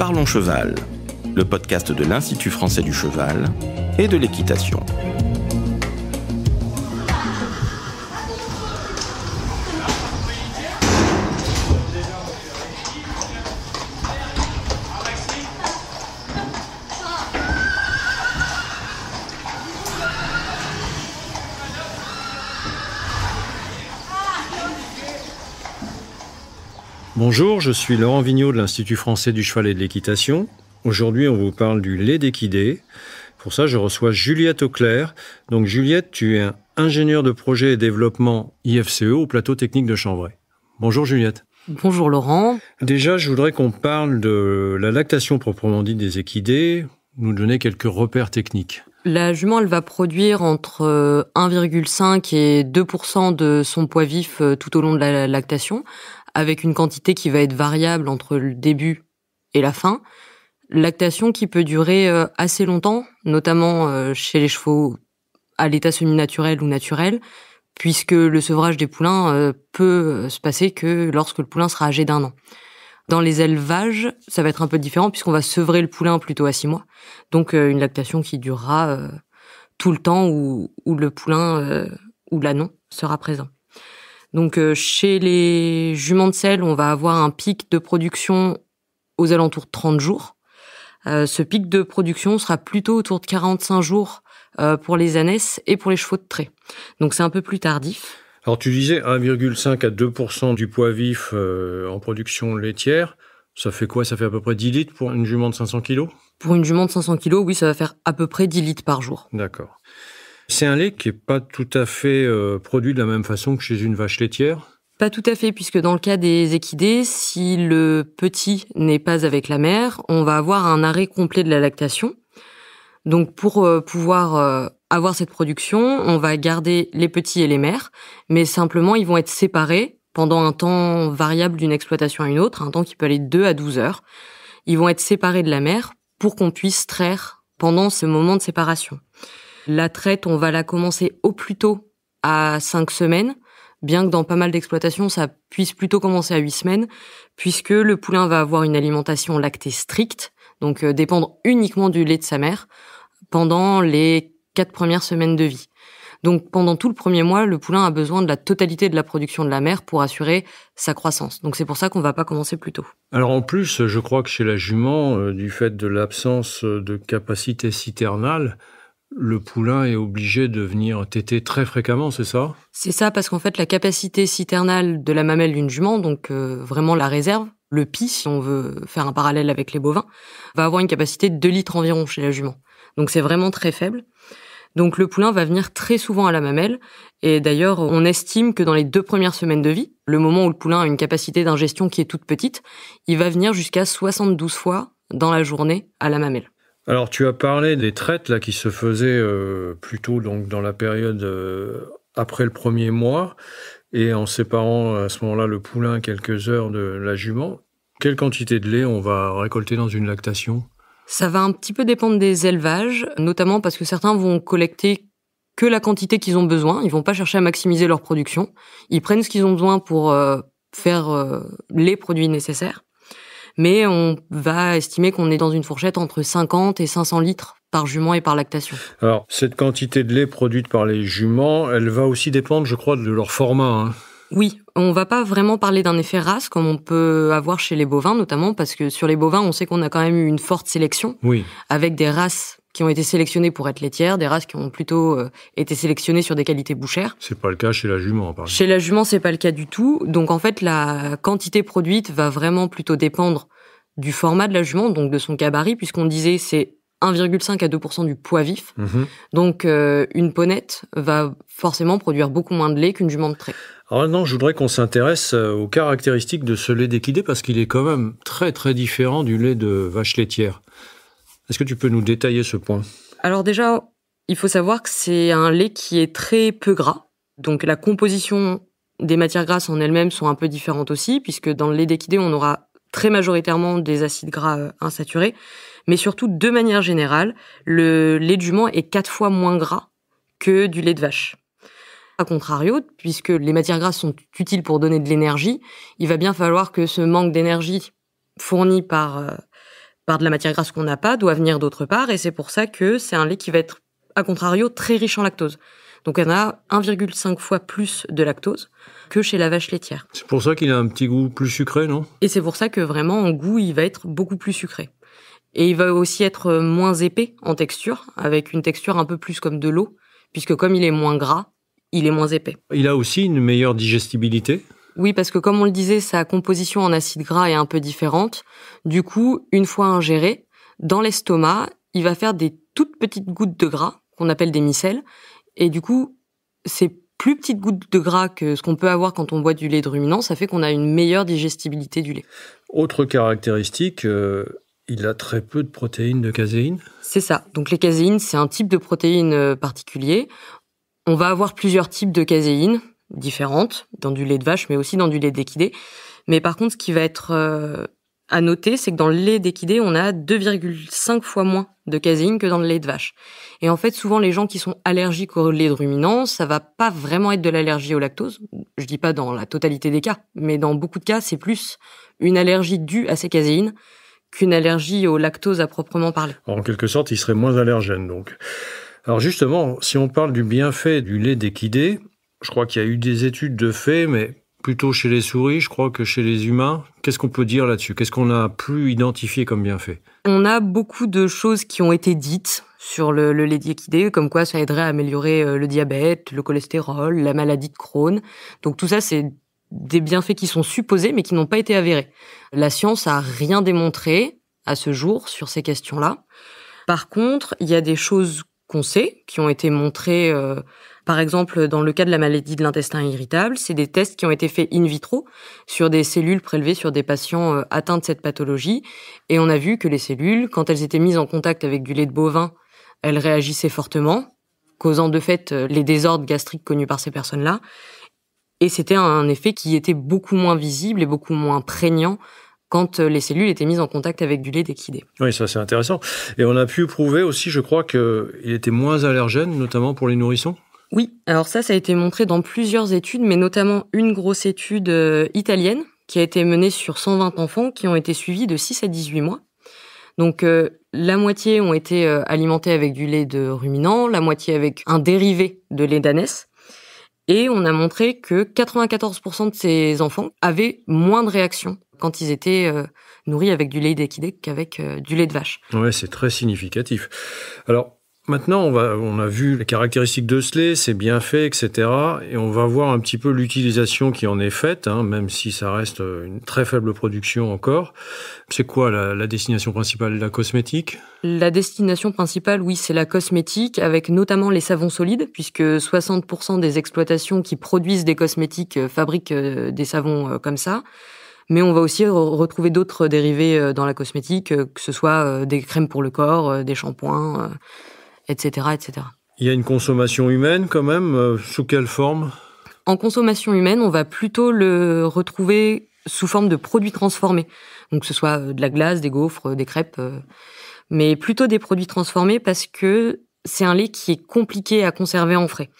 Parlons Cheval, le podcast de l'Institut français du cheval et de l'équitation. Bonjour, je suis Laurent Vigneault de l'Institut français du cheval et de l'équitation. Aujourd'hui, on vous parle du lait d'équidé. Pour ça, je reçois Juliette Auclair. Donc Juliette, tu es ingénieure de projet et développement IFCE au plateau technique de Chambray. Bonjour Juliette. Bonjour Laurent. Déjà, je voudrais qu'on parle de la lactation proprement dite des équidés, nous donner quelques repères techniques. La jument, elle va produire entre 1,5 et 2% de son poids vif tout au long de la lactation, avec une quantité qui va être variable entre le début et la fin. Lactation qui peut durer assez longtemps, notamment chez les chevaux à l'état semi-naturel ou naturel, puisque le sevrage des poulains peut se passer que lorsque le poulain sera âgé d'1 an. Dans les élevages, ça va être un peu différent puisqu'on va sevrer le poulain plutôt à 6 mois. Donc une lactation qui durera tout le temps où le poulain ou l'ânon sera présent. Donc chez les juments de selle, on va avoir un pic de production aux alentours de 30 jours. Ce pic de production sera plutôt autour de 45 jours pour les ânesses et pour les chevaux de trait. Donc c'est un peu plus tardif. Alors tu disais 1,5 à 2% du poids vif en production laitière. Ça fait quoi? Ça fait à peu près 10 litres pour une jument de 500 kg? Pour une jument de 500 kg, oui, ça va faire à peu près 10 litres par jour. D'accord. C'est un lait qui n'est pas tout à fait produit de la même façon que chez une vache laitière? Pas tout à fait, puisque dans le cas des équidés, si le petit n'est pas avec la mère, on va avoir un arrêt complet de la lactation. Donc pour pouvoir avoir cette production, on va garder les petits et les mères, mais simplement ils vont être séparés pendant un temps variable d'une exploitation à une autre, un temps qui peut aller de 2 à 12 heures. Ils vont être séparés de la mère pour qu'on puisse traire pendant ce moment de séparation. La traite, on va la commencer au plus tôt à 5 semaines, bien que dans pas mal d'exploitations, ça puisse plutôt commencer à 8 semaines, puisque le poulain va avoir une alimentation lactée stricte, donc dépendre uniquement du lait de sa mère, pendant les 4 premières semaines de vie. Donc pendant tout le premier mois, le poulain a besoin de la totalité de la production de la mère pour assurer sa croissance. Donc c'est pour ça qu'on va pas commencer plus tôt. Alors en plus, je crois que chez la jument, du fait de l'absence de capacité citernale, le poulain est obligé de venir téter très fréquemment, c'est ça? C'est ça, parce qu'en fait, la capacité citernale de la mamelle d'une jument, donc vraiment la réserve, le pis, si on veut faire un parallèle avec les bovins, va avoir une capacité de 2 litres environ chez la jument. Donc c'est vraiment très faible. Donc le poulain va venir très souvent à la mamelle. Et d'ailleurs, on estime que dans les 2 premières semaines de vie, le moment où le poulain a une capacité d'ingestion qui est toute petite, il va venir jusqu'à 72 fois dans la journée à la mamelle. Alors, tu as parlé des traites là qui se faisaient plutôt donc dans la période après le premier mois et en séparant à ce moment-là le poulain quelques heures de la jument. Quelle quantité de lait on va récolter dans une lactation? Ça va un petit peu dépendre des élevages, notamment parce que certains vont collecter que la quantité qu'ils ont besoin. Ils vont pas chercher à maximiser leur production. Ils prennent ce qu'ils ont besoin pour faire les produits nécessaires. Mais on va estimer qu'on est dans une fourchette entre 50 et 500 litres par jument et par lactation. Alors, cette quantité de lait produite par les juments, elle va aussi dépendre, je crois, de leur format, hein. Oui, on va pas vraiment parler d'un effet race comme on peut avoir chez les bovins, notamment parce que sur les bovins, on sait qu'on a quand même eu une forte sélection, oui, avec des races qui ont été sélectionnées pour être laitières, des races qui ont plutôt été sélectionnées sur des qualités bouchères. C'est pas le cas chez la jument, par exemple. Chez la jument, c'est pas le cas du tout. Donc en fait, la quantité produite va vraiment plutôt dépendre du format de la jument, donc de son gabarit, puisqu'on disait c'est 1,5 à 2% du poids vif. Mmh. Donc une ponette va forcément produire beaucoup moins de lait qu'une jument de trait. Alors maintenant, je voudrais qu'on s'intéresse aux caractéristiques de ce lait d'équidé parce qu'il est quand même très très différent du lait de vache laitière. Est-ce que tu peux nous détailler ce point? Alors déjà, il faut savoir que c'est un lait qui est très peu gras. Donc la composition des matières grasses en elles-mêmes sont un peu différentes aussi, puisque dans le lait d'équidé, on aura très majoritairement des acides gras insaturés. Mais surtout, de manière générale, le lait de jument est 4 fois moins gras que du lait de vache. A contrario, puisque les matières grasses sont utiles pour donner de l'énergie, il va bien falloir que ce manque d'énergie fourni par par de la matière grasse qu'on n'a pas, doit venir d'autre part, et c'est pour ça que c'est un lait qui va être, à contrario, très riche en lactose. Donc on a 1,5 fois plus de lactose que chez la vache laitière. C'est pour ça qu'il a un petit goût plus sucré, non ? Et c'est pour ça que vraiment, en goût, il va être beaucoup plus sucré. Et il va aussi être moins épais en texture, avec une texture un peu plus comme de l'eau, puisque comme il est moins gras, il est moins épais. Il a aussi une meilleure digestibilité ? Oui, parce que comme on le disait, sa composition en acides gras est un peu différente. Du coup, une fois ingéré, dans l'estomac, il va faire des toutes petites gouttes de gras, qu'on appelle des micelles. Et du coup, ces plus petites gouttes de gras que ce qu'on peut avoir quand on boit du lait de ruminant, ça fait qu'on a une meilleure digestibilité du lait. Autre caractéristique, il a très peu de protéines de caséine. C'est ça. Donc les caséines, c'est un type de protéine particulier. On va avoir plusieurs types de caséines différentes dans du lait de vache, mais aussi dans du lait d'équidé. Mais par contre, ce qui va être à noter, c'est que dans le lait d'équidé, on a 2,5 fois moins de caséine que dans le lait de vache. Et en fait, souvent, les gens qui sont allergiques au lait de ruminant, ça va pas vraiment être de l'allergie au lactose. Je dis pas dans la totalité des cas, mais dans beaucoup de cas, c'est plus une allergie due à ces caséines qu'une allergie au lactose à proprement parler. En quelque sorte, il serait moins allergène, donc. Alors justement, si on parle du bienfait du lait d'équidé, je crois qu'il y a eu des études de fait, mais plutôt chez les souris, je crois, que chez les humains. Qu'est-ce qu'on peut dire là-dessus ? Qu'est-ce qu'on a pu identifier comme bienfait ? On a beaucoup de choses qui ont été dites sur le lait d'équidé, comme quoi ça aiderait à améliorer le diabète, le cholestérol, la maladie de Crohn. Donc tout ça, c'est des bienfaits qui sont supposés, mais qui n'ont pas été avérés. La science a rien démontré à ce jour sur ces questions-là. Par contre, il y a des choses qu'on sait, qui ont été montrées, par exemple, dans le cas de la maladie de l'intestin irritable, c'est des tests qui ont été faits in vitro sur des cellules prélevées sur des patients atteints de cette pathologie. Et on a vu que les cellules, quand elles étaient mises en contact avec du lait de bovin, elles réagissaient fortement, causant de fait les désordres gastriques connus par ces personnes-là. Et c'était un effet qui était beaucoup moins visible et beaucoup moins prégnant quand les cellules étaient mises en contact avec du lait d'équidé. Oui, ça c'est intéressant. Et on a pu prouver aussi, je crois, qu'il était moins allergène, notamment pour les nourrissons ? Oui, alors ça a été montré dans plusieurs études, mais notamment une grosse étude italienne qui a été menée sur 120 enfants qui ont été suivis de 6 à 18 mois. Donc la moitié ont été alimentés avec du lait de ruminant, la moitié avec un dérivé de lait d'ânesse. Et on a montré que 94% de ces enfants avaient moins de réactions quand ils étaient nourris avec du lait d'équidé qu'avec du lait de vache. Ouais, c'est très significatif. Alors, maintenant, on a vu les caractéristiques de ce lait, ses bienfaits, etc. Et on va voir un petit peu l'utilisation qui en est faite, même si ça reste une très faible production encore. C'est quoi la destination principale ? La cosmétique ? La destination principale, oui, c'est la cosmétique, avec notamment les savons solides, puisque 60% des exploitations qui produisent des cosmétiques fabriquent des savons comme ça. Mais on va aussi retrouver d'autres dérivés dans la cosmétique, que ce soit des crèmes pour le corps, des shampoings, etc., etc. Il y a une consommation humaine quand même, sous quelle forme ? En consommation humaine, on va plutôt le retrouver sous forme de produits transformés. Donc que ce soit de la glace, des gaufres, des crêpes, mais plutôt des produits transformés parce que c'est un lait qui est compliqué à conserver en frais.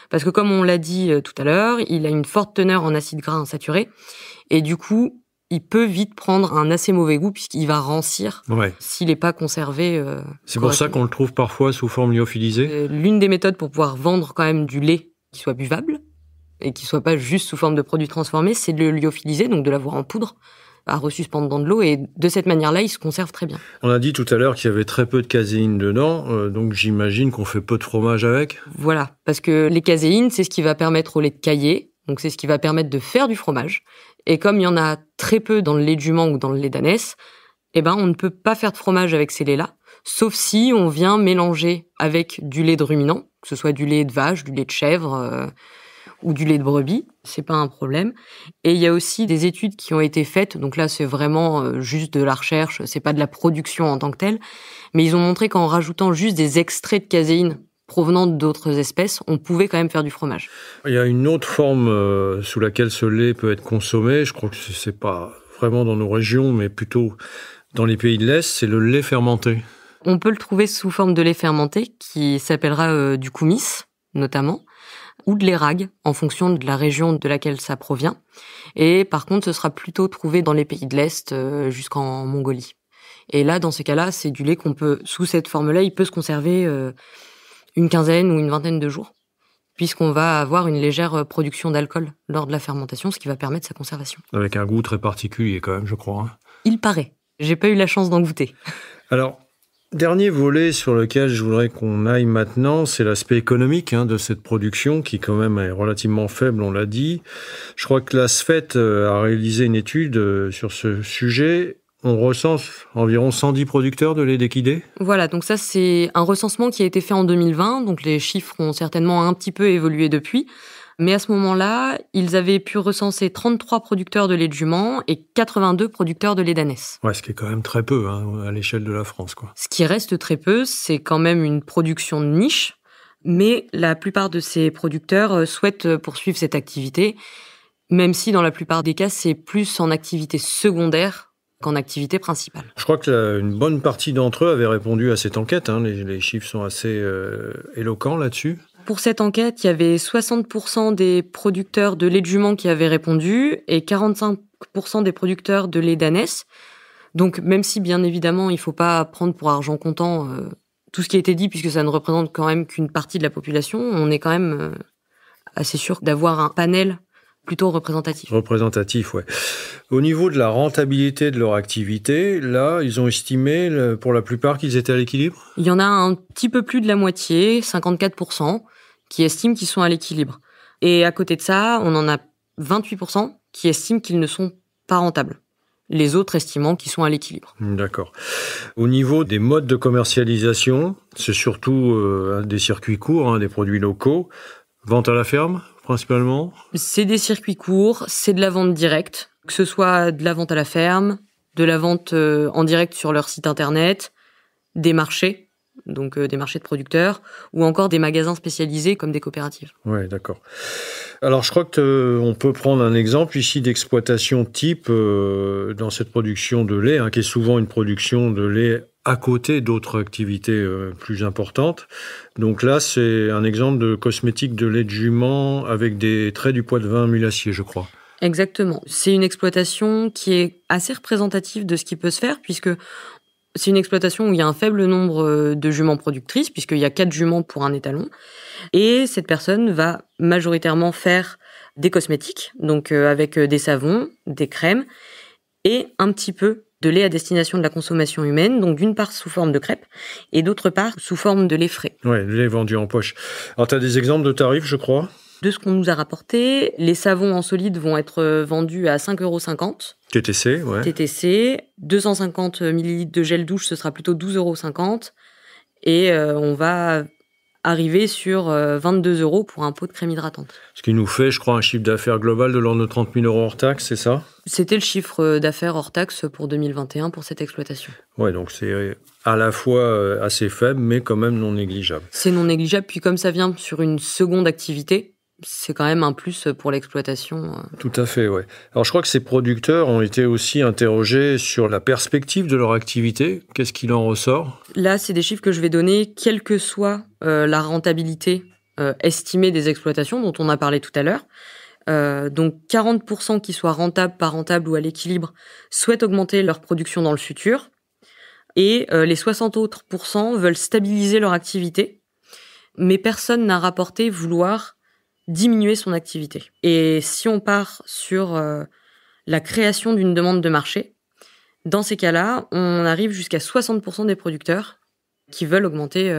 Parce que comme on l'a dit tout à l'heure, il a une forte teneur en acides gras insaturés et du coup, il peut vite prendre un assez mauvais goût puisqu'il va rancir s'il n'est pas conservé. C'est pour ça qu'on le trouve parfois sous forme lyophilisée. L'une des méthodes pour pouvoir vendre quand même du lait qui soit buvable et qui soit pas juste sous forme de produit transformé, c'est de le lyophiliser, donc de l'avoir en poudre à resuspendre dans de l'eau, et de cette manière-là, il se conserve très bien. On a dit tout à l'heure qu'il y avait très peu de caséine dedans, donc j'imagine qu'on fait peu de fromage avec. Voilà, parce que les caséines, c'est ce qui va permettre au lait de cailler, donc c'est ce qui va permettre de faire du fromage. Et comme il y en a très peu dans le lait de jument ou dans le lait d'ânesse, on ne peut pas faire de fromage avec ces laits-là, sauf si on vient mélanger avec du lait de ruminant, que ce soit du lait de vache, du lait de chèvre ou du lait de brebis, c'est pas un problème. Et il y a aussi des études qui ont été faites, donc là c'est vraiment juste de la recherche, c'est pas de la production en tant que telle, mais ils ont montré qu'en rajoutant juste des extraits de caséine provenant d'autres espèces, on pouvait quand même faire du fromage. Il y a une autre forme sous laquelle ce lait peut être consommé, je crois que c'est pas vraiment dans nos régions, mais plutôt dans les pays de l'Est, c'est le lait fermenté. On peut le trouver sous forme de lait fermenté, qui s'appellera du coumis, notamment, ou de l'érag, en fonction de la région de laquelle ça provient. Et par contre, ce sera plutôt trouvé dans les pays de l'Est, jusqu'en Mongolie. Et là, dans ces cas-là, c'est du lait qu'on peut, sous cette forme-là, il peut se conserver une quinzaine ou une vingtaine de jours, puisqu'on va avoir une légère production d'alcool lors de la fermentation, ce qui va permettre sa conservation. Avec un goût très particulier quand même, je crois. Il paraît. J'ai pas eu la chance d'en goûter. Alors, dernier volet sur lequel je voudrais qu'on aille maintenant, c'est l'aspect économique de cette production qui quand même est relativement faible, on l'a dit. Je crois que la SFET a réalisé une étude sur ce sujet. On recense environ 110 producteurs de lait d'équidé. Voilà, donc ça c'est un recensement qui a été fait en 2020, donc les chiffres ont certainement un petit peu évolué depuis. Mais à ce moment-là, ils avaient pu recenser 33 producteurs de lait de jument et 82 producteurs de lait d'ânesse. Ouais, ce qui est quand même très peu à l'échelle de la France, quoi. Ce qui reste très peu, c'est quand même une production de niche, mais la plupart de ces producteurs souhaitent poursuivre cette activité, même si dans la plupart des cas, c'est plus en activité secondaire qu'en activité principale. Je crois que une bonne partie d'entre eux avaient répondu à cette enquête. Les chiffres sont assez éloquents là-dessus. Pour cette enquête, il y avait 60% des producteurs de lait de jument qui avaient répondu et 45% des producteurs de lait d'ânesse. Donc même si bien évidemment il ne faut pas prendre pour argent comptant tout ce qui a été dit, puisque ça ne représente quand même qu'une partie de la population, on est quand même assez sûr d'avoir un panel plutôt représentatif. Représentatif, ouais. Au niveau de la rentabilité de leur activité, là, ils ont estimé pour la plupart qu'ils étaient à l'équilibre ? Il y en a un petit peu plus de la moitié, 54%, qui estiment qu'ils sont à l'équilibre. Et à côté de ça, on en a 28% qui estiment qu'ils ne sont pas rentables. Les autres estimant qu'ils sont à l'équilibre. D'accord. Au niveau des modes de commercialisation, c'est surtout des circuits courts, des produits locaux. Vente à la ferme, principalement ? C'est des circuits courts, c'est de la vente directe, que ce soit de la vente à la ferme, de la vente en direct sur leur site internet, des marchés, donc des marchés de producteurs, ou encore des magasins spécialisés comme des coopératives. Ouais, d'accord. Alors, je crois qu'on peut prendre un exemple ici d'exploitation type dans cette production de lait, qui est souvent une production de lait à côté d'autres activités plus importantes. Donc là, c'est un exemple de cosmétique de lait de jument avec des traits du poids de vin mulassier, je crois. Exactement. C'est une exploitation qui est assez représentative de ce qui peut se faire, puisque c'est une exploitation où il y a un faible nombre de juments productrices, puisqu'il y a 4 juments pour un étalon. Et cette personne va majoritairement faire des cosmétiques, donc avec des savons, des crèmes, et un petit peu de lait à destination de la consommation humaine, donc d'une part sous forme de crêpes, et d'autre part sous forme de lait frais. Ouais, le lait vendu en poche. Alors, tu as des exemples de tarifs, je crois ? De ce qu'on nous a rapporté, les savons en solide vont être vendus à 5,50 €. TTC, ouais. TTC, 250 ml de gel douche, ce sera plutôt 12,50 €. Et on va arriver sur 22 € pour un pot de crème hydratante. Ce qui nous fait, je crois, un chiffre d'affaires global de l'ordre de 30 000 € hors taxe, c'est ça ? C'était le chiffre d'affaires hors taxe pour 2021 pour cette exploitation. Ouais, donc c'est à la fois assez faible, mais quand même non négligeable. C'est non négligeable, puis comme ça vient sur une seconde activité, c'est quand même un plus pour l'exploitation. Tout à fait, ouais. Alors je crois que ces producteurs ont été aussi interrogés sur la perspective de leur activité. Qu'est-ce qu'il en ressort ? Là, c'est des chiffres que je vais donner, quelle que soit la rentabilité estimée des exploitations dont on a parlé tout à l'heure. Donc 40% qui soient rentables, pas rentables ou à l'équilibre souhaitent augmenter leur production dans le futur. Et les 60 autres % veulent stabiliser leur activité. Mais personne n'a rapporté vouloir diminuer son activité. Et si on part sur la création d'une demande de marché, dans ces cas-là, on arrive jusqu'à 60% des producteurs qui veulent augmenter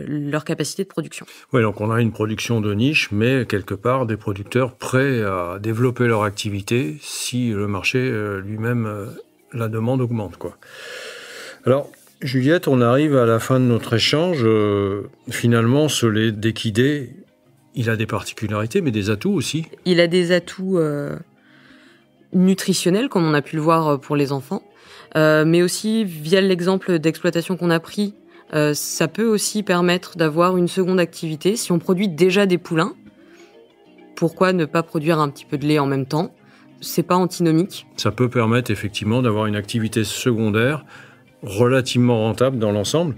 leur capacité de production. Oui, donc on a une production de niche, mais quelque part des producteurs prêts à développer leur activité si le marché lui-même, la demande augmente, quoi. Alors, Juliette, on arrive à la fin de notre échange. Finalement, ce lait d'équidé, il a des particularités, mais des atouts aussi. Il a des atouts nutritionnels, comme on a pu le voir pour les enfants, mais aussi, via l'exemple d'exploitation qu'on a pris, ça peut aussi permettre d'avoir une seconde activité. Si on produit déjà des poulains, pourquoi ne pas produire un petit peu de lait en même temps ? C'est pas antinomique. Ça peut permettre effectivement d'avoir une activité secondaire relativement rentable dans l'ensemble.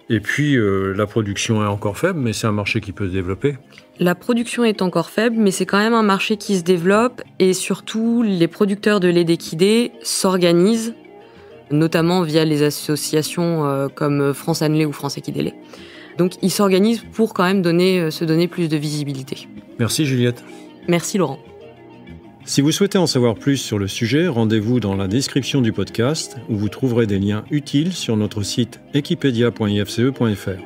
Et puis, la production est encore faible, mais c'est un marché qui peut se développer. La production est encore faible, mais c'est quand même un marché qui se développe. Et surtout, les producteurs de lait d'équidé s'organisent notamment via les associations comme France Annelée ou France Équidélé. Donc ils s'organisent pour quand même se donner plus de visibilité. Merci Juliette. Merci Laurent. Si vous souhaitez en savoir plus sur le sujet, rendez-vous dans la description du podcast où vous trouverez des liens utiles sur notre site equipedia.ifce.fr.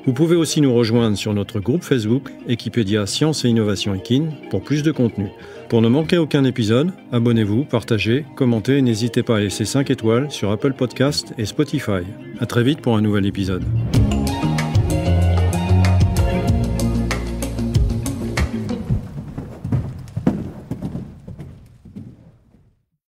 Vous pouvez aussi nous rejoindre sur notre groupe Facebook Equipedia Sciences et Innovation Equine pour plus de contenu. Pour ne manquer aucun épisode, abonnez-vous, partagez, commentez et n'hésitez pas à laisser 5 étoiles sur Apple Podcasts et Spotify. À très vite pour un nouvel épisode.